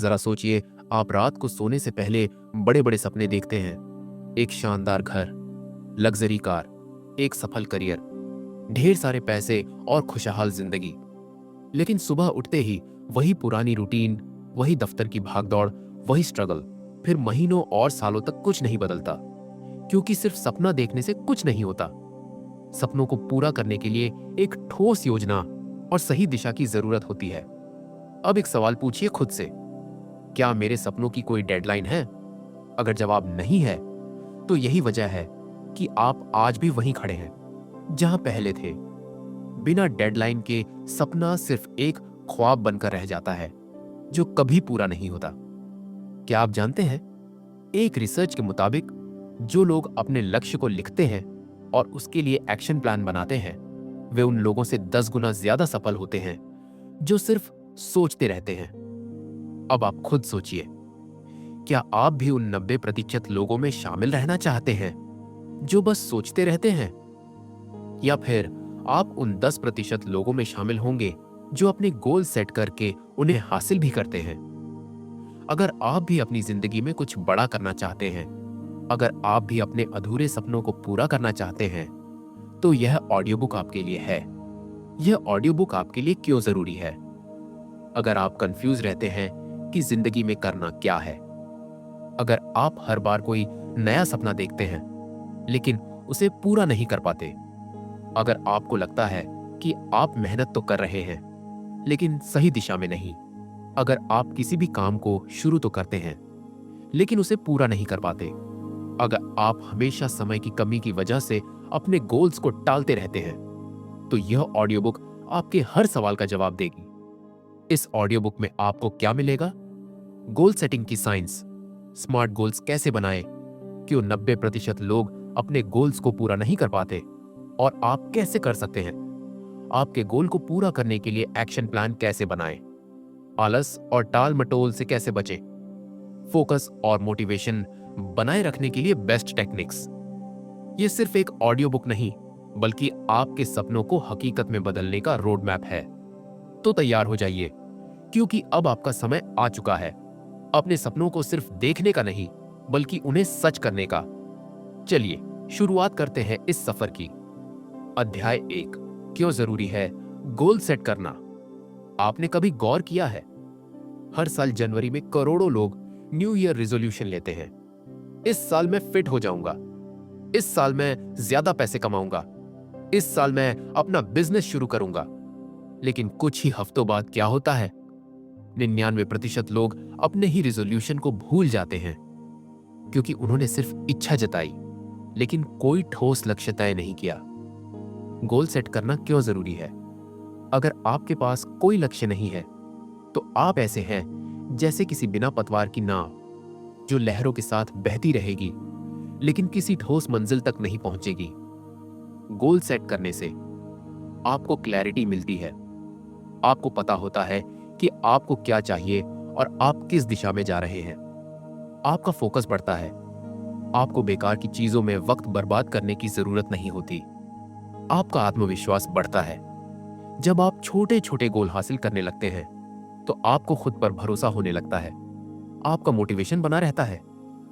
जरा सोचिए, आप रात को सोने से पहले बड़े बड़े सपने देखते हैं। एक शानदार घर, लग्जरी कार, एक सफल करियर, ढेर सारे पैसे और खुशहाल जिंदगी। लेकिन सुबह उठते ही वही पुरानी रूटीन, वही दफ्तर की भागदौड़, वही स्ट्रगल। फिर महीनों और सालों तक कुछ नहीं बदलता, क्योंकि सिर्फ सपना देखने से कुछ नहीं होता। सपनों को पूरा करने के लिए एक ठोस योजना और सही दिशा की जरूरत होती है। अब एक सवाल पूछिए खुद से, क्या मेरे सपनों की कोई डेडलाइन है? अगर जवाब नहीं है, तो यही वजह है कि आप आज भी वहीं खड़े हैं जहां पहले थे। बिना डेडलाइन के सपना सिर्फ एक ख्वाब बनकर रह जाता है, जो कभी पूरा नहीं होता। क्या आप जानते हैं, एक रिसर्च के मुताबिक जो लोग अपने लक्ष्य को लिखते हैं और उसके लिए एक्शन प्लान बनाते हैं, वे उन लोगों से 10 गुना ज्यादा सफल होते हैं जो सिर्फ सोचते रहते हैं। अब आप खुद सोचिए, क्या आप भी उन 90% लोगों में शामिल रहना चाहते हैं जो बस सोचते रहते हैं, या फिर आप उन 10% लोगों में शामिल होंगे जो अपने गोल सेट करके उन्हें हासिल भी करते हैं? अगर आप भी अपनी जिंदगी में कुछ बड़ा करना चाहते हैं, अगर आप भी अपने अधूरे सपनों को पूरा करना चाहते हैं, तो यह ऑडियो बुक आपके लिए है। यह ऑडियो बुक आपके लिए क्यों जरूरी है? अगर आप कंफ्यूज रहते हैं कि जिंदगी में करना क्या है, अगर आप हर बार कोई नया सपना देखते हैं लेकिन उसे पूरा नहीं कर पाते, अगर आपको लगता है कि आप मेहनत तो कर रहे हैं लेकिन सही दिशा में नहीं, अगर आप किसी भी काम को शुरू तो करते हैं लेकिन उसे पूरा नहीं कर पाते, अगर आप हमेशा समय की कमी की वजह से अपने गोल्स को टालते रहते हैं, तो यह ऑडियो बुक आपके हर सवाल का जवाब देगी। इस ऑडियो बुक में आपको क्या मिलेगा? गोल सेटिंग की साइंस, स्मार्ट गोल्स कैसे बनाएं, क्यों 90% लोग अपने गोल्स को पूरा नहीं कर पाते और आप कैसे कर सकते हैं, आपके गोल को पूरा करने के लिए एक्शन प्लान कैसे बनाएं, आलस और टाल मटोल से कैसे बचें, फोकस और मोटिवेशन बनाए रखने के लिए बेस्ट टेक्निक्स। ये सिर्फ एक ऑडियो बुक नहीं, बल्कि आपके सपनों को हकीकत में बदलने का रोड मैप है। तो तैयार हो जाइए, क्योंकि अब आपका समय आ चुका है अपने सपनों को सिर्फ देखने का नहीं, बल्कि उन्हें सच करने का। चलिए शुरुआत करते हैं इस सफर की। अध्याय 1, क्यों जरूरी है गोल सेट करना। आपने कभी गौर किया है, हर साल जनवरी में करोड़ों लोग न्यू ईयर रिजोल्यूशन लेते हैं। इस साल मैं फिट हो जाऊंगा, इस साल मैं ज्यादा पैसे कमाऊंगा, इस साल मैं अपना बिजनेस शुरू करूंगा। लेकिन कुछ ही हफ्तों बाद क्या होता है? 99% लोग अपने ही रिजोल्यूशन को भूल जाते हैं, क्योंकि उन्होंने सिर्फ इच्छा जताई लेकिन कोई ठोस लक्ष्य तय नहीं किया। गोल सेट करना क्यों जरूरी है? अगर आपके पास कोई लक्ष्य नहीं है, तो आप ऐसे हैं जैसे किसी बिना पतवार की नाव जो लहरों के साथ बहती रहेगी लेकिन किसी ठोस मंजिल तक नहीं पहुंचेगी। गोल सेट करने से आपको क्लैरिटी मिलती है, आपको पता होता है कि आपको क्या चाहिए और आप किस दिशा में जा रहे हैं। आपका फोकस बढ़ता है, आपको बेकार की चीजों में वक्त बर्बाद करने की जरूरत नहीं होती। आपका आत्मविश्वास बढ़ता है। जब आप छोटे छोटे गोल हासिल करने लगते हैं, तो आपको खुद पर भरोसा होने लगता है, आपका मोटिवेशन बना रहता है।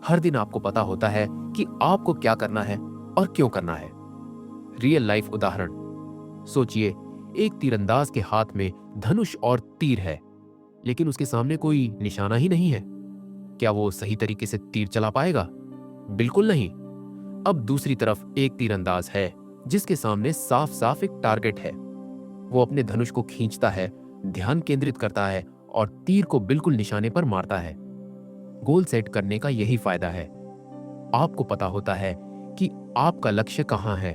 हर दिन आपको पता होता है कि आपको क्या करना है और क्यों करना है। रियल लाइफ उदाहरण सोचिए, एक तीरंदाज के हाथ में धनुष और तीर है, लेकिन उसके सामने कोई निशाना ही नहीं है। क्या वो सही तरीके से तीर चला पाएगा? बिल्कुल नहीं। अब दूसरी तरफ एक तीरंदाज है जिसके सामने साफ साफ एक टारगेट है। वो अपने धनुष को खींचता है, ध्यान केंद्रित करता है और तीर को बिल्कुल निशाने पर मारता है। गोल सेट करने का यही फायदा है। आपको पता होता है कि आपका लक्ष्य कहां है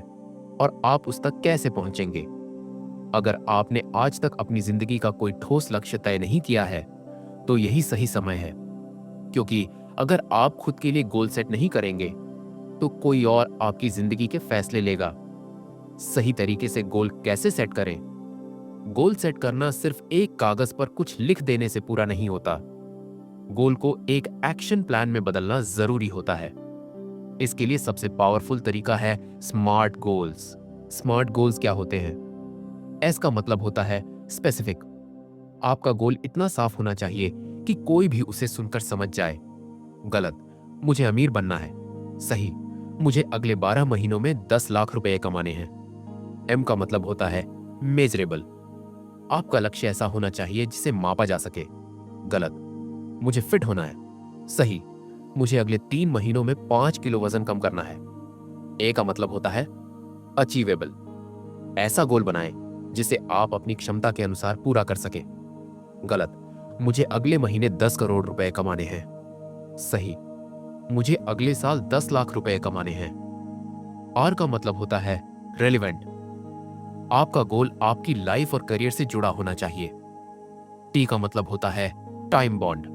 और आप उस तक कैसे पहुंचेंगे। अगर आपने आज तक अपनी जिंदगी का कोई ठोस लक्ष्य तय नहीं किया है, तो यही सही समय है, क्योंकि अगर आप खुद के लिए गोल सेट नहीं करेंगे, तो कोई और आपकी जिंदगी के फैसले लेगा। सही तरीके से गोल कैसे सेट करें? गोल सेट करना सिर्फ एक कागज पर कुछ लिख देने से पूरा नहीं होता। गोल को एक एक्शन प्लान में बदलना जरूरी होता है। इसके लिए सबसे पावरफुल तरीका है स्मार्ट गोल्स। स्मार्ट गोल्स क्या होते हैं? एस का मतलब होता है स्पेसिफिक। आपका गोल इतना साफ होना चाहिए कि कोई भी उसे सुनकर समझ जाए। गलत, मुझे अमीर बनना है। सही, मुझे अगले 12 महीनों में 10 लाख रुपए कमाने हैं। एम का मतलब होता है मेजरेबल। आपका लक्ष्य ऐसा होना चाहिए जिसे मापा जा सके। गलत, मुझे फिट होना है। सही, मुझे अगले 3 महीनों में 5 किलो वजन कम करना है। ए का मतलब होता है अचीवेबल। ऐसा गोल बनाएं जिसे आप अपनी क्षमता के अनुसार पूरा कर सके। गलत, मुझे अगले महीने 10 करोड़ रुपए कमाने हैं। सही, मुझे अगले साल 10 लाख रुपए कमाने हैं। आर का मतलब होता है रेलिवेंट। आपका गोल आपकी लाइफ और करियर से जुड़ा होना चाहिए। टी का मतलब होता है टाइम बॉन्ड।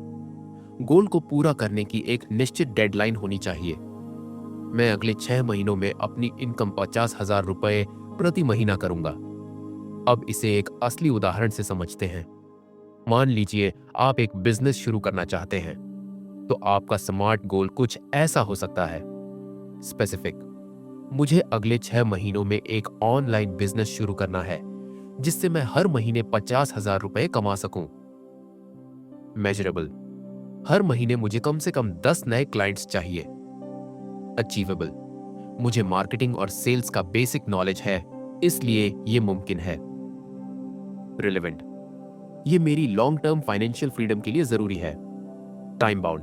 गोल को पूरा करने की एक निश्चित डेडलाइन होनी चाहिए। मैं अगले 6 महीनों में अपनी इनकम 50,000 रुपए प्रति महीना करूंगा। अब इसे एक असली उदाहरण से समझते हैं। मान लीजिए आप एक बिजनेस शुरू करना चाहते हैं, तो आपका स्मार्ट गोल कुछ ऐसा हो सकता है। स्पेसिफिक, मुझे अगले 6 महीनों में एक ऑनलाइन बिजनेस शुरू करना है जिससे मैं हर महीने 50,000 रुपए कमा सकूं। मेजरेबल, हर महीने मुझे कम से कम 10 नए क्लाइंट्स चाहिए। अचीवेबल, मुझे मार्केटिंग और सेल्स का बेसिक नॉलेज है, इसलिए यह मुमकिन है। रिलेवेंट, यह मेरी लॉन्ग टर्म फाइनेंशियल फ्रीडम के लिए जरूरी है। टाइम बाउंड,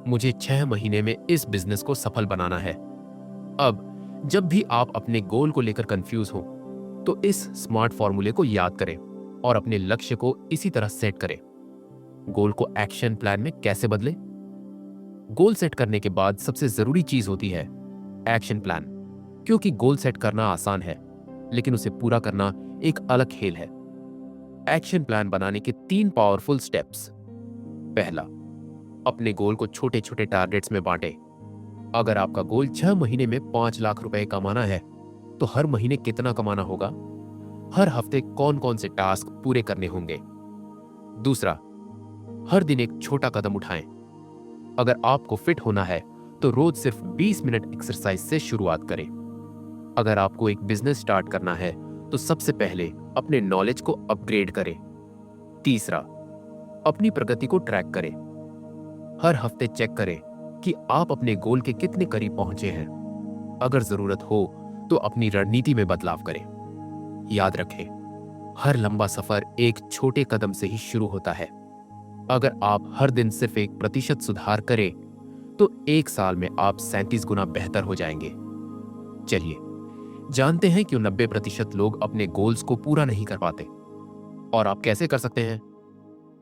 मुझे 6 महीने में इस बिजनेस को सफल बनाना है। अब जब भी आप अपने गोल को लेकर कंफ्यूज हो, तो इस स्मार्ट फॉर्मूले को याद करें और अपने लक्ष्य को इसी तरह सेट करें। गोल को एक्शन प्लान में कैसे बदलें? गोल सेट करने के बाद सबसे जरूरी चीज होती है एक्शन प्लान, क्योंकि गोल सेट करना आसान है, लेकिन उसे पूरा करना एक अलग खेल है। एक्शन प्लान बनाने के 3 पावरफुल स्टेप्स। पहला, अपने गोल को छोटे छोटे टारगेट्स में बांटें। अगर आपका गोल 6 महीने में 5 लाख रुपए कमाना है, तो हर महीने कितना कमाना होगा? हर हफ्ते कौन कौन से टास्क पूरे करने होंगे? दूसरा, हर दिन एक छोटा कदम उठाएं। अगर आपको फिट होना है, तो रोज सिर्फ 20 मिनट एक्सरसाइज से शुरुआत करें। अगर आपको एक बिजनेस स्टार्ट करना है, तो सबसे पहले अपने नॉलेज को अपग्रेड करें। तीसरा, अपनी प्रगति को ट्रैक करें। हर हफ्ते चेक करें कि आप अपने गोल के कितने करीब पहुंचे हैं। अगर जरूरत हो तो अपनी रणनीति में बदलाव करें। याद रखें, हर लंबा सफर एक छोटे कदम से ही शुरू होता है। अगर आप हर दिन सिर्फ 1% सुधार करें, तो 1 साल में आप 37 गुना बेहतर हो जाएंगे। चलिए जानते हैं क्यों 90% लोग अपने गोल्स को पूरा नहीं कर पाते, और आप कैसे कर सकते हैं।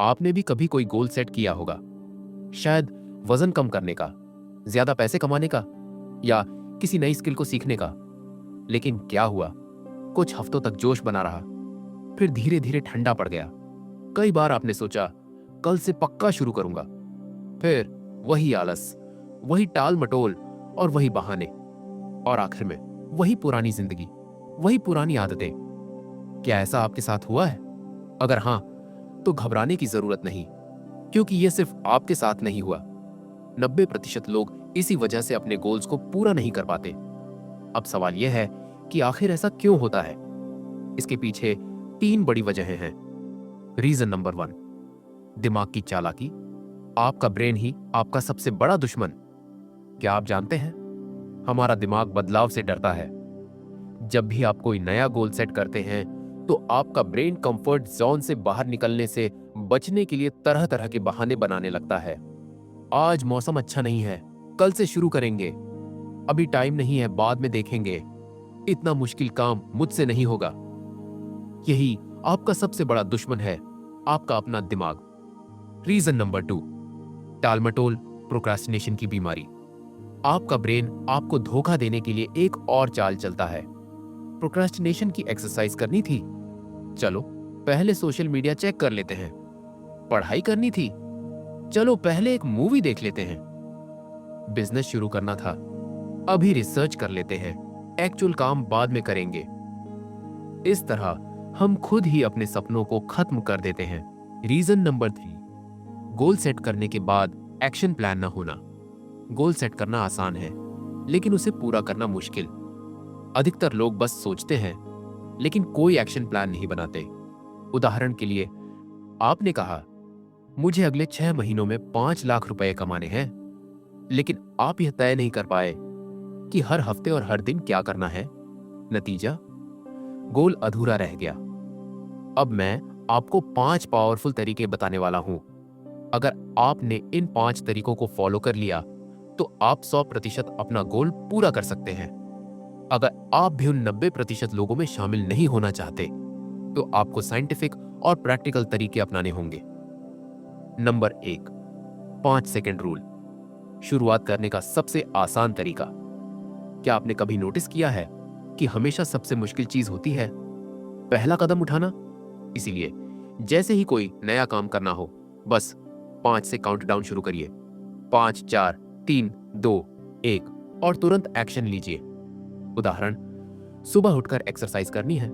आपने भी कभी कोई गोल सेट किया होगा, शायद वजन कम करने का, ज्यादा पैसे कमाने का, या किसी नई स्किल को सीखने का। लेकिन क्या हुआ? कुछ हफ्तों तक जोश बना रहा, फिर धीरे धीरे ठंडा पड़ गया। कई बार आपने सोचा कल से पक्का शुरू करूंगा, फिर वही आलस, वही टाल मटोल और वही बहाने, और आखिर में वही पुरानी जिंदगी, वही पुरानी आदतें। क्या ऐसा आपके साथ हुआ है? अगर हां, तो घबराने की जरूरत नहीं, क्योंकि यह सिर्फ आपके साथ नहीं हुआ। 90% लोग इसी वजह से अपने गोल्स को पूरा नहीं कर पाते। अब सवाल यह है कि आखिर ऐसा क्यों होता है? इसके पीछे 3 बड़ी वजहें हैं। रीजन नंबर 1, दिमाग की चालाकी। आपका ब्रेन ही आपका सबसे बड़ा दुश्मन। क्या आप जानते हैं, हमारा दिमाग बदलाव से डरता है। जब भी आप कोई नया गोल सेट करते हैं, तो आपका ब्रेन कंफर्ट जोन से बाहर निकलने से बचने के लिए तरह तरह के बहाने बनाने लगता है। आज मौसम अच्छा नहीं है, कल से शुरू करेंगे। अभी टाइम नहीं है, बाद में देखेंगे। इतना मुश्किल काम मुझसे नहीं होगा। यही आपका सबसे बड़ा दुश्मन है, आपका अपना दिमाग। रीजन नंबर 2, टालमटोल, प्रोक्रास्टिनेशन की बीमारी। आपका ब्रेन आपको धोखा देने के लिए एक और चाल चलता है। प्रोक्रास्टिनेशन की एक्सरसाइज करनी थी, चलो पहले सोशल मीडिया चेक कर लेते हैं। पढ़ाई करनी थी, चलो पहले एक मूवी देख लेते हैं। बिजनेस शुरू करना था, अभी रिसर्च कर लेते हैं, एक्चुअल काम बाद में करेंगे। इस तरह हम खुद ही अपने सपनों को खत्म कर देते हैं। रीजन नंबर 3, गोल सेट करने के बाद एक्शन प्लान न होना। गोल सेट करना आसान है, लेकिन उसे पूरा करना मुश्किल। अधिकतर लोग बस सोचते हैं, लेकिन कोई एक्शन प्लान नहीं बनाते। उदाहरण के लिए, आपने कहा मुझे अगले 6 महीनों में 5 लाख रुपए कमाने हैं, लेकिन आप यह तय नहीं कर पाए कि हर हफ्ते और हर दिन क्या करना है। नतीजा, गोल अधूरा रह गया। अब मैं आपको 5 पावरफुल तरीके बताने वाला हूं। अगर आपने इन 5 तरीकों को फॉलो कर लिया तो आप 100% अपना गोल पूरा कर सकते हैं। अगर आप भी उन 90% लोगों में शामिल नहीं होना चाहते तो आपको साइंटिफिक और प्रैक्टिकल तरीके अपनाने होंगे। Number 1, 5 second rule. शुरुआत करने का सबसे आसान तरीका। क्या आपने कभी नोटिस किया है कि हमेशा सबसे मुश्किल चीज होती है पहला कदम उठाना? इसीलिए जैसे ही कोई नया काम करना हो, बस 5 से काउंटडाउन शुरू करिए। 5, 4, 3, 2, 1 और तुरंत एक्शन लीजिए। उदाहरण, सुबह उठकर एक्सरसाइज करनी है।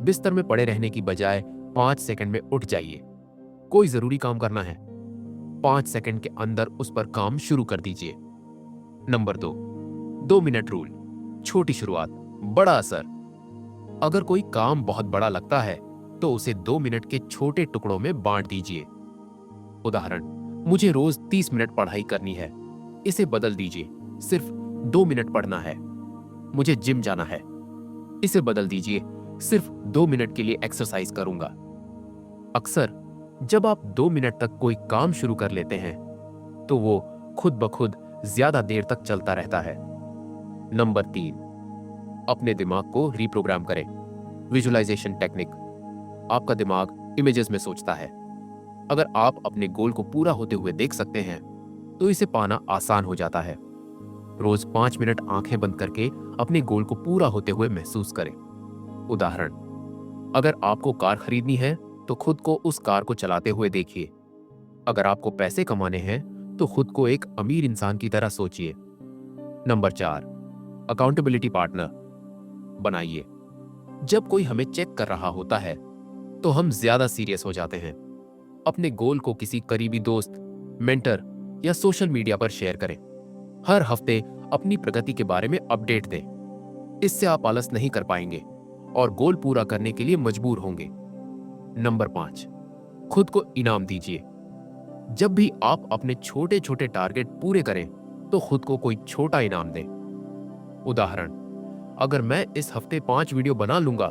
बिस्तर में पड़े रहने की बजाय 5 सेकंड में उठ जाइए। कोई जरूरी काम करना है, 5 सेकंड के अंदर उस पर काम शुरू कर दीजिए। Number 2, 2 minute rule. छोटी शुरुआत, बड़ा असर। अगर कोई काम बहुत बड़ा लगता है तो उसे 2 मिनट के छोटे टुकड़ों में बांट दीजिए। उदाहरण, मुझे रोज 30 मिनट पढ़ाई करनी है, इसे बदल दीजिए, सिर्फ 2 मिनट पढ़ना है। मुझे जिम जाना है, इसे बदल दीजिए, सिर्फ 2 मिनट के लिए एक्सरसाइज करूंगा। अक्सर जब आप 2 मिनट तक कोई काम शुरू कर लेते हैं तो वो खुद ब खुद ज्यादा देर तक चलता रहता है। नंबर 3, अपने दिमाग को रिप्रोग्राम करें। Visualisation technique. आपका दिमाग इमेजेस में सोचता है। अगर आप अपने गोल को पूरा होते हुए देख सकते हैं तो इसे पाना आसान हो जाता है। रोज 5 मिनट आंखें बंद करके अपने गोल को पूरा होते हुए महसूस करें। उदाहरण, अगर आपको कार खरीदनी है तो खुद को उस कार को चलाते हुए देखिए। अगर आपको पैसे कमाने हैं तो खुद को एक अमीर इंसान की तरह सोचिए। नंबर 4, अकाउंटेबिलिटी पार्टनर बनाइए। जब कोई हमें चेक कर रहा होता है तो हम ज्यादा सीरियस हो जाते हैं। अपने गोल को किसी करीबी दोस्त, मेंटर या सोशल मीडिया पर शेयर करें। हर हफ्ते अपनी प्रगति के बारे में अपडेट दें। इससे आप आलस नहीं कर पाएंगे और गोल पूरा करने के लिए मजबूर होंगे। नंबर 5, खुद को इनाम दीजिए। जब भी आप अपने छोटे छोटे टारगेट पूरे करें तो खुद को कोई छोटा इनाम दें। उदाहरण, अगर मैं इस हफ्ते 5 वीडियो बना लूंगा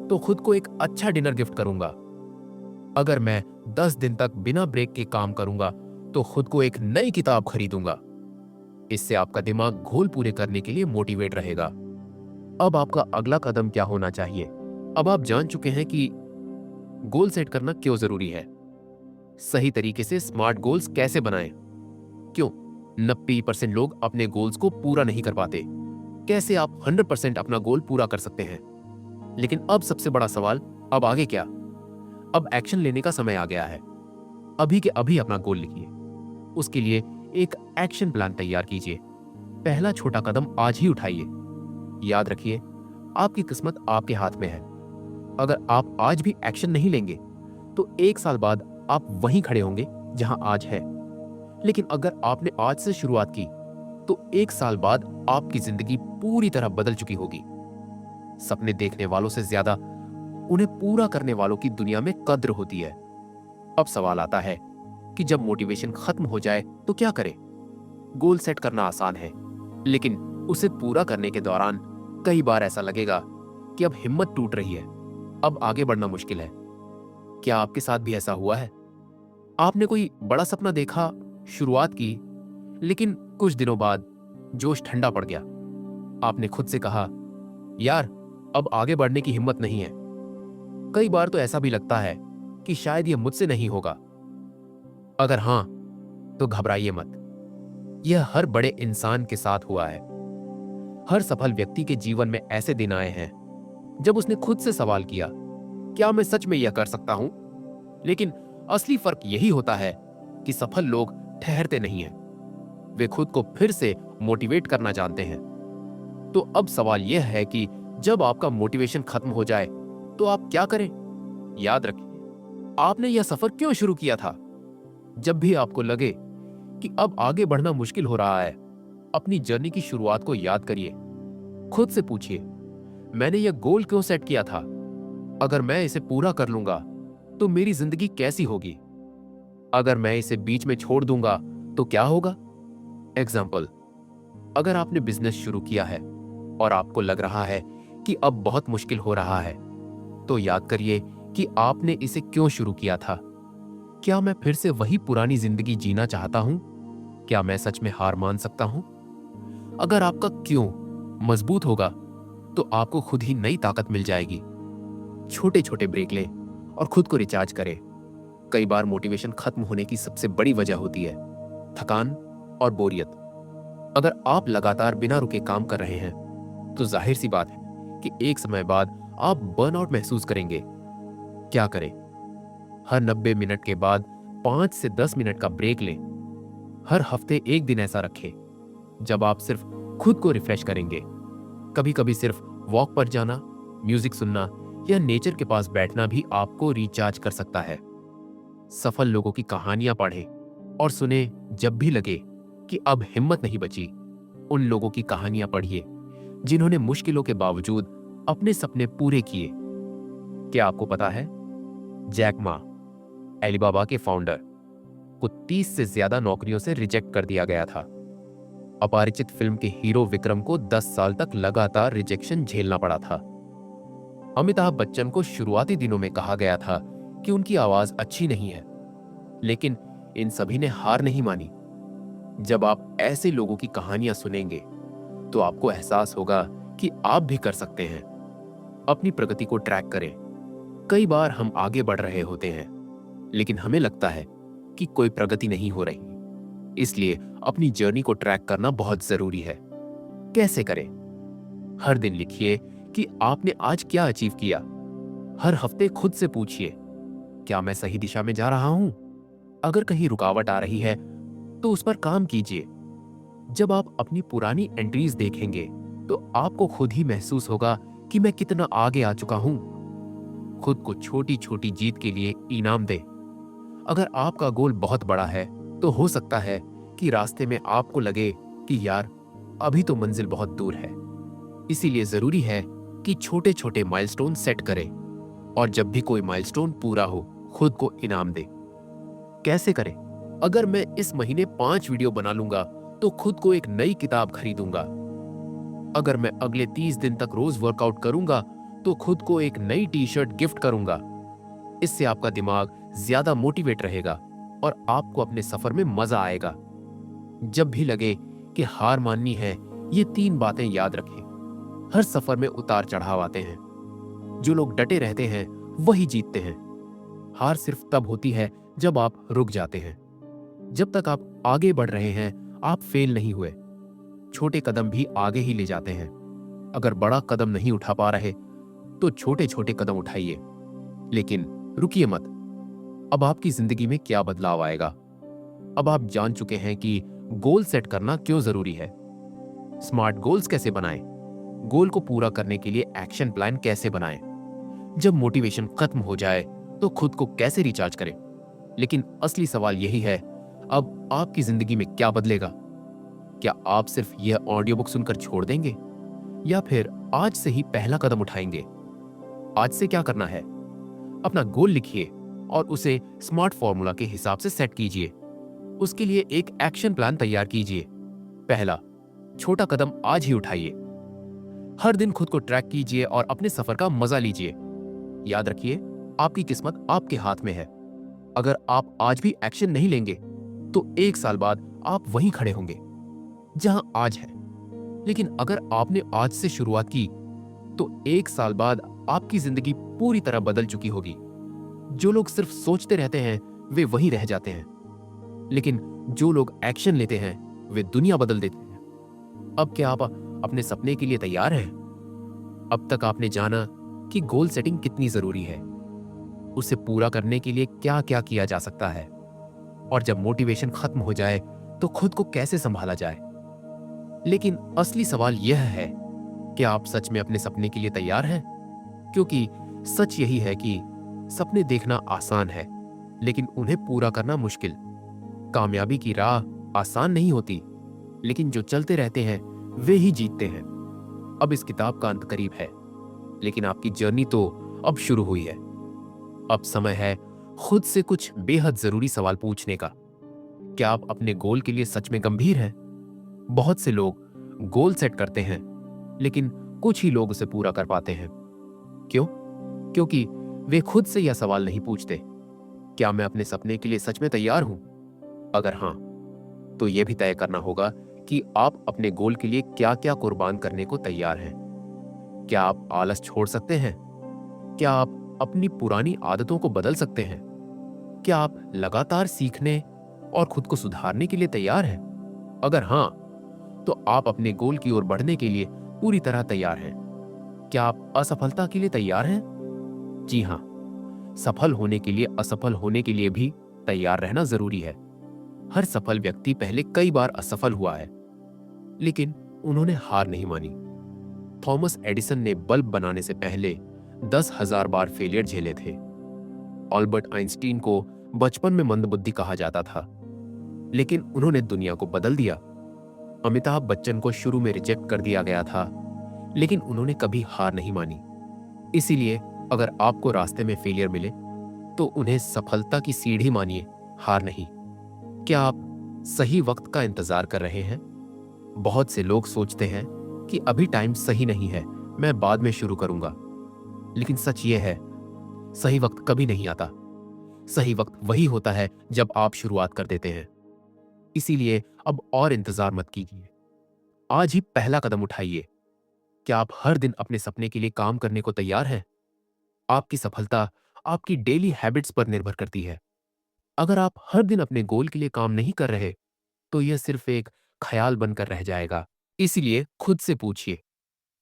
तो खुद को एक अच्छा डिनर गिफ्ट करूंगा। अगर मैं 10 दिन तक बिना ब्रेक के काम करूंगा तो खुद को एक नई किताब खरीदूंगा। इससे आपका दिमाग गोल पूरे करने के लिए मोटिवेट रहेगा। अब आपका अगला कदम क्या होना चाहिए? अब आप जान चुके हैं कि गोल सेट करना क्यों जरूरी है, सही तरीके से स्मार्ट गोल्स कैसे बनाएं, क्यों 90% लोग अपने गोल्स को पूरा नहीं कर पाते, कैसे आप 100% अपना गोल पूरा कर सकते हैं। लेकिन अब सबसे बड़ा सवाल, अब आगे क्या? अब एक्शन लेने का समय आ गया है। अभी के अभी अपना गोल लिखिए। उसके लिए एक एक्शन प्लान तैयार कीजिए। पहला छोटा कदम आज ही उठाइए। याद रखिए, आपकी किस्मत आपके हाथ में है। अगर आप आज भी एक्शन नहीं लेंगे तो 1 साल बाद आप वहीं खड़े होंगे जहां आज है। लेकिन अगर आपने आज से शुरुआत की तो 1 साल बाद आपकी जिंदगी पूरी तरह बदल चुकी होगी। सपने देखने वालों से ज्यादा उन्हें पूरा करने वालों की दुनिया में कद्र होती है। अब सवाल आता है कि जब मोटिवेशन खत्म हो जाए तो क्या करें? गोल सेट करना आसान है, लेकिन उसे पूरा करने के दौरान कई बार ऐसा लगेगा कि अब हिम्मत टूट रही है, अब आगे बढ़ना मुश्किल है। क्या आपके साथ भी ऐसा हुआ है? आपने कोई बड़ा सपना देखा, शुरुआत की, लेकिन कुछ दिनों बाद जोश ठंडा पड़ गया। आपने खुद से कहा, यार अब आगे बढ़ने की हिम्मत नहीं है। कई बार तो ऐसा भी लगता है कि शायद यह मुझसे नहीं होगा। अगर हां, तो घबराइए मत। यह हर बड़े इंसान के साथ हुआ है। हर सफल व्यक्ति के जीवन में ऐसे दिन आए हैं जब उसने खुद से सवाल किया, क्या मैं सच में यह कर सकता हूं? लेकिन असली फर्क यही होता है कि सफल लोग ठहरते नहीं हैं। वे खुद को फिर से मोटिवेट करना जानते हैं। तो अब सवाल यह है कि जब आपका मोटिवेशन खत्म हो जाए तो आप क्या करें? याद रखिए, आपने यह सफर क्यों शुरू किया था? जब भी आपको लगे कि अब आगे बढ़ना मुश्किल हो रहा है, अपनी जर्नी की शुरुआत को याद करिए। खुद से पूछिए, मैंने यह गोल क्यों सेट किया था? अगर मैं इसे पूरा कर लूंगा तो मेरी जिंदगी कैसी होगी? अगर मैं इसे बीच में छोड़ दूंगा तो क्या होगा? एग्जाम्पल, अगर आपने बिजनेस शुरू किया है और आपको लग रहा है कि अब बहुत मुश्किल हो रहा है, तो याद करिए कि आपने इसे क्यों शुरू किया था। क्या मैं फिर से वही पुरानी जिंदगी जीना चाहता हूं? क्या मैं सच में हार मान सकता हूं? अगर आपका क्यों मजबूत होगा तो आपको खुद ही नई ताकत मिल जाएगी। छोटे छोटे ब्रेक लें और खुद को रिचार्ज करें। कई बार मोटिवेशन खत्म होने की सबसे बड़ी वजह होती है थकान और बोरियत। अगर आप लगातार बिना रुके काम कर रहे हैं तो जाहिर सी बात है कि एक समय बाद आप बर्नआउट महसूस करेंगे। क्या करें? हर 90 मिनट के बाद 5 से 10 मिनट का ब्रेक लें। हर हफ्ते एक दिन ऐसा रखें जब आप सिर्फ खुद को रिफ्रेश करेंगे। कभी कभी सिर्फ वॉक पर जाना, म्यूजिक सुनना या नेचर के पास बैठना भी आपको रिचार्ज कर सकता है। सफल लोगों की कहानियां पढ़ें और सुने जब भी लगे कि अब हिम्मत नहीं बची। उन लोगों की कहानियां पढ़िए जिन्होंने मुश्किलों के बावजूद अपने सपने पूरे किए। क्या आपको पता है, जैक मा, एलिबाबा के फाउंडर, को 30 से ज्यादा नौकरियों से रिजेक्ट कर दिया गया था। अपरिचित फिल्म के हीरो विक्रम को 10 साल तक लगातार रिजेक्शन झेलना पड़ा था। अमिताभ बच्चन को शुरुआती दिनों में कहा गया था कि उनकी आवाज अच्छी नहीं है, लेकिन इन सभी ने हार नहीं मानी। जब आप ऐसे लोगों की कहानियां सुनेंगे तो आपको एहसास होगा कि आप भी कर सकते हैं। अपनी प्रगति को ट्रैक करें। कई बार हम आगे बढ़ रहे होते हैं लेकिन हमें लगता है कि कोई प्रगति नहीं हो रही। इसलिए अपनी जर्नी को ट्रैक करना बहुत जरूरी है। कैसे करें? हर दिन लिखिए कि आपने आज क्या अचीव किया। हर हफ्ते खुद से पूछिए, क्या मैं सही दिशा में जा रहा हूं? अगर कहीं रुकावट आ रही है तो उस पर काम कीजिए। जब आप अपनी पुरानी एंट्रीज देखेंगे तो आपको खुद ही महसूस होगा कि मैं कितना आगे आ चुका हूं। खुद को छोटी छोटी जीत के लिए इनाम दें। अगर आपका गोल बहुत बड़ा है तो हो सकता है कि रास्ते में आपको लगे कि यार अभी तो मंजिल बहुत दूर है। इसीलिए जरूरी है कि छोटे छोटे माइलस्टोन सेट करें और जब भी कोई माइलस्टोन पूरा हो खुद को इनाम दे। कैसे करें? अगर मैं इस महीने 5 वीडियो बना लूंगा तो खुद को एक नई किताब खरीदूंगा। अगर मैं अगले 30 दिन तक रोज वर्कआउट करूंगा तो खुद को एक नई टी शर्ट गिफ्ट करूंगा। इससे आपका दिमाग ज्यादा मोटिवेट रहेगा और आपको अपने सफर में मजा आएगा। जब भी लगे कि हार माननी है, ये 3 बातें याद रखें। हर सफर में उतार चढ़ाव आते हैं। जो लोग डटे रहते हैं वही जीतते हैं। हार सिर्फ तब होती है जब आप रुक जाते हैं। जब तक आप आगे बढ़ रहे हैं आप फेल नहीं हुए। छोटे कदम भी आगे ही ले जाते हैं। अगर बड़ा कदम नहीं उठा पा रहे तो छोटे छोटे कदम उठाइए, लेकिन रुकिए मत। अब आपकी जिंदगी में क्या बदलाव आएगा? अब आप जान चुके हैं कि गोल सेट करना क्यों जरूरी है। स्मार्ट गोल्स कैसे बनाएं? गोल को पूरा करने के लिए एक्शन प्लान कैसे बनाएं? जब मोटिवेशन खत्म हो जाए तो खुद को कैसे रिचार्ज करें? लेकिन असली सवाल यही है, अब आपकी जिंदगी में क्या बदलेगा? क्या आप सिर्फ यह ऑडियो बुक सुनकर छोड़ देंगे या फिर आज से ही पहला कदम उठाएंगे? आज से क्या करना है? अपना गोल लिखिए और उसे स्मार्ट फॉर्मूला के हिसाब से सेट कीजिए। उसके लिए एक एक्शन प्लान तैयार कीजिए। पहला, छोटा कदम आज ही उठाइए। हर दिन खुद को ट्रैक कीजिए और अपने सफर का मजा लीजिए। याद रखिए, आपकी किस्मत आपके हाथ में है। अगर आप आज भी एक्शन नहीं लेंगे तो 1 साल बाद आप वहीं खड़े होंगे जहां आज है। लेकिन अगर आपने आज से शुरुआत की तो 1 साल बाद आपकी जिंदगी पूरी तरह बदल चुकी होगी। जो लोग सिर्फ सोचते रहते हैं वे वहीं रह जाते हैं, लेकिन जो लोग एक्शन लेते हैं वे दुनिया बदल देते हैं। अब क्या आप अपने सपने के लिए तैयार हैं? अब तक आपने जाना कि गोल सेटिंग कितनी जरूरी है, उसे पूरा करने के लिए क्या क्या किया जा सकता है, और जब मोटिवेशन खत्म हो जाए तो खुद को कैसे संभाला जाए। लेकिन असली सवाल यह है, क्या आप सच में अपने सपने के लिए तैयार हैं? क्योंकि सच यही है कि सपने देखना आसान है, लेकिन उन्हें पूरा करना मुश्किल। कामयाबी की राह आसान नहीं होती, लेकिन जो चलते रहते हैं वे ही जीतते हैं। अब इस किताब का अंत करीब है, लेकिन आपकी जर्नी तो अब शुरू हुई है। अब समय है खुद से कुछ बेहद जरूरी सवाल पूछने का। क्या आप अपने गोल के लिए सच में गंभीर हैं? बहुत से लोग गोल सेट करते हैं, लेकिन कुछ ही लोग उसे पूरा कर पाते हैं। क्यों? क्योंकि वे खुद से यह सवाल नहीं पूछते, क्या मैं अपने सपने के लिए सच में तैयार हूं? अगर हां, तो यह भी तय करना होगा कि आप अपने गोल के लिए क्या क्या कुर्बान करने को तैयार हैं। क्या आप आलस छोड़ सकते हैं? क्या आप अपनी पुरानी आदतों को बदल सकते हैं? क्या आप लगातार सीखने और खुद को सुधारने के लिए तैयार हैं? अगर हां, तो आप अपने गोल की ओर बढ़ने के लिए पूरी तरह तैयार हैं। क्या आप असफलता के लिए तैयार हैं? जी हां, सफल होने के लिए असफल होने के लिए भी तैयार रहना जरूरी है। हर सफल व्यक्ति पहले कई बार असफल हुआ है, लेकिन उन्होंने हार नहीं मानी। थॉमस एडिसन ने बल्ब बनाने से पहले 10,000 बार फेलियर झेले थे। अल्बर्ट आइंस्टीन को बचपन में मंदबुद्धि कहा जाता था, लेकिन उन्होंने दुनिया को बदल दिया। अमिताभ बच्चन को शुरू में रिजेक्ट कर दिया गया था, लेकिन उन्होंने कभी हार नहीं मानी। इसीलिए अगर आपको रास्ते में फेलियर मिले, तो उन्हें सफलता की सीढ़ी मानिए, हार नहीं। क्या आप सही वक्त का इंतजार कर रहे हैं? बहुत से लोग सोचते हैं कि अभी टाइम सही नहीं है, मैं बाद में शुरू करूंगा। लेकिन सच यह है, सही वक्त कभी नहीं आता। सही वक्त वही होता है जब आप शुरुआत कर देते हैं। इसीलिए अब और इंतजार मत कीजिए, आज ही पहला कदम उठाइए। क्या आप हर दिन अपने सपने के लिए काम करने को तैयार हैं? आपकी सफलता आपकी डेली हैबिट्स पर निर्भर करती है। अगर आप हर दिन अपने गोल के लिए काम नहीं कर रहे, तो यह सिर्फ एक ख्याल बनकर रह जाएगा। इसलिए खुद से पूछिए,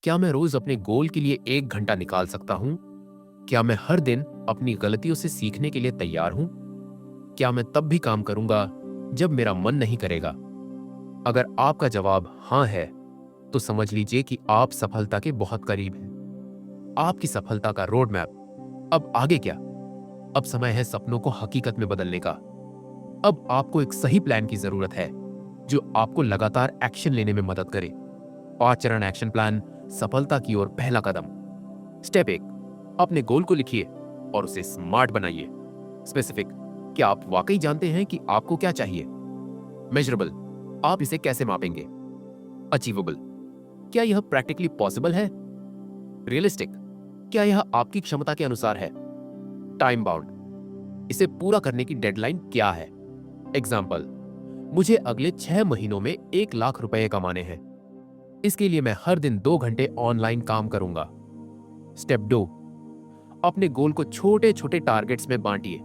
क्या मैं रोज अपने गोल के लिए 1 घंटा निकाल सकता हूं? क्या मैं हर दिन अपनी गलतियों से सीखने के लिए तैयार हूं? क्या मैं तब भी काम करूंगा जब मेरा मन नहीं करेगा? अगर आपका जवाब हां है, तो समझ लीजिए कि आप सफलता के बहुत करीब हैं। आपकी सफलता का रोड मैप। अब आगे क्या? अब समय है सपनों को हकीकत में बदलने का। अब आपको एक सही प्लान की जरूरत है, जो आपको लगातार एक्शन लेने में मदद करे। 5 चरण एक्शन प्लान, सफलता की ओर पहला कदम। स्टेप 1, अपने गोल को लिखिए और उसे स्मार्ट बनाइए। स्पेसिफिक, क्या आप वाकई जानते हैं कि आपको क्या चाहिए? मेजरेबल, आप इसे कैसे मापेंगे? अचीवेबल, क्या यह प्रैक्टिकली पॉसिबल है? रियलिस्टिक, क्या यह आपकी क्षमता के अनुसार है? टाइम बाउंड, इसे पूरा करने की डेडलाइन क्या है? एग्जाम्पल, मुझे अगले 6 महीनों में 1 लाख रुपए कमाने हैं। इसके लिए मैं हर दिन 2 घंटे ऑनलाइन काम करूंगा। स्टेप 2, अपने गोल को छोटे छोटे टारगेट्स में बांटिए।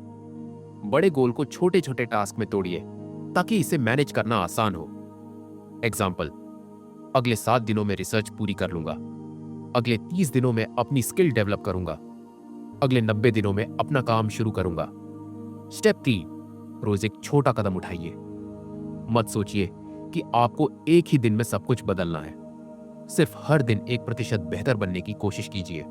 बड़े गोल को छोटे छोटे टास्क में तोड़िए, ताकि इसे मैनेज करना आसान हो। एग्जाम्पल, अगले 7 दिनों में रिसर्च पूरी कर लूंगा। अगले 30 दिनों में अपनी स्किल डेवलप करूंगा। अगले 90 दिनों में अपना काम शुरू करूंगा। स्टेप 3, रोज एक छोटा कदम उठाइए। मत सोचिए कि आपको एक ही दिन में सब कुछ बदलना है। सिर्फ हर दिन 1% बेहतर बनने की कोशिश कीजिए।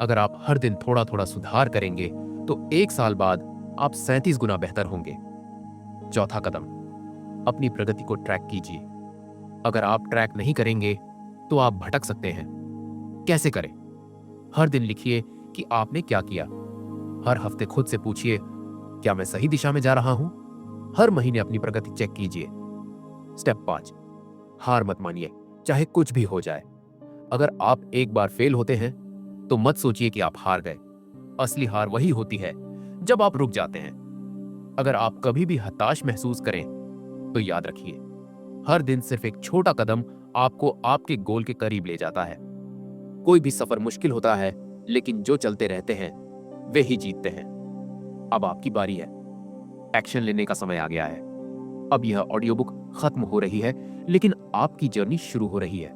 अगर आप हर दिन थोड़ा थोड़ा सुधार करेंगे, तो 1 साल बाद आप 37 गुना बेहतर होंगे। चौथा कदम, अपनी प्रगति को ट्रैक कीजिए। अगर आप ट्रैक नहीं करेंगे, तो आप भटक सकते हैं। कैसे करें? हर दिन लिखिए कि आपने क्या किया। हर हफ्ते खुद से पूछिए, क्या मैं सही दिशा में जा रहा हूं? हर महीने अपनी प्रगति चेक कीजिए। स्टेप 5, हार मत मानिए, चाहे कुछ भी हो जाए। अगर आप एक बार फेल होते हैं, तो मत सोचिए कि आप हार गए। असली हार वही होती है जब आप रुक जाते हैं। अगर आप कभी भी हताश महसूस करें, तो याद रखिए, हर दिन सिर्फ एक छोटा कदम आपको आपके गोल के करीब ले जाता है। कोई भी सफर मुश्किल होता है, लेकिन जो चलते रहते हैं, वे ही जीतते हैं। अब आपकी बारी है। एक्शन लेने का समय आ गया है। अब यह ऑडियो बुक खत्म हो रही है, लेकिन आपकी जर्नी शुरू हो रही है।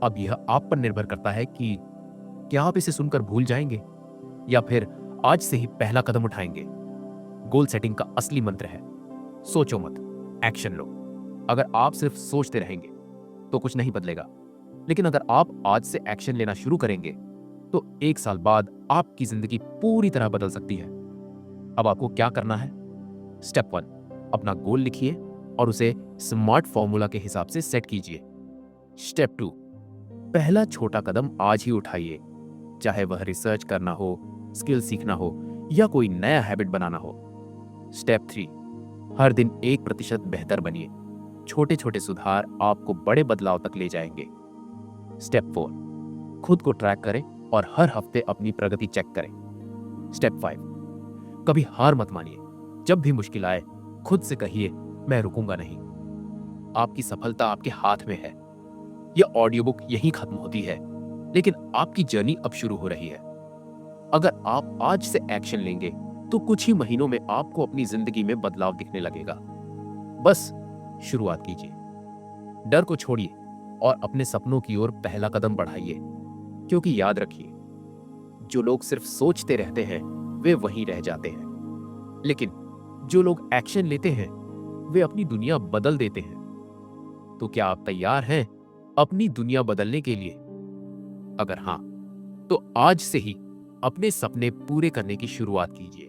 अब यह आप पर निर्भर करता है कि क्या आप इसे सुनकर भूल जाएंगे, या फिर आज से ही पहला कदम उठाएंगे। गोल सेटिंग का असली मंत्र है, सोचो मत, एक्शन लो। अगर आप सिर्फ सोचते रहेंगे, तो कुछ नहीं बदलेगा। लेकिन अगर आप आज से एक्शन लेना शुरू करेंगे, तो 1 साल बाद आपकी जिंदगी पूरी तरह बदल सकती है। अब आपको क्या करना है? स्टेप 1, अपना गोल लिखिए और उसे स्मार्ट फॉर्मूला के हिसाब से सेट कीजिए। स्टेप 2, पहला छोटा कदम आज ही उठाइए, चाहे वह रिसर्च करना हो, स्किल सीखना हो, या कोई नया हैबिट बनाना हो। स्टेप 3, हर दिन 1% बेहतर बनिए। छोटे छोटे सुधार आपको बड़े बदलाव तक ले जाएंगे। स्टेप 4, खुद को ट्रैक करें और हर हफ्ते अपनी प्रगति चेक करें। स्टेप 5, कभी हार मत मानिए। जब भी मुश्किल आए, खुद से कहिए, मैं रुकूंगा नहीं। आपकी सफलता आपके हाथ में है। यह ऑडियो बुक यहीं खत्म होती है, लेकिन आपकी जर्नी अब शुरू हो रही है। अगर आप आज से एक्शन लेंगे, तो कुछ ही महीनों में आपको अपनी जिंदगी में बदलाव दिखने लगेगा। बस शुरुआत कीजिए, डर को छोड़िए और अपने सपनों की ओर पहला कदम बढ़ाइए। क्योंकि याद रखिए, जो लोग सिर्फ सोचते रहते हैं, वे वहीं रह जाते हैं। लेकिन जो लोग एक्शन लेते हैं, वे अपनी दुनिया बदल देते हैं। तो क्या आप तैयार हैं अपनी दुनिया बदलने के लिए? अगर हां, तो आज से ही अपने सपने पूरे करने की शुरुआत कीजिए।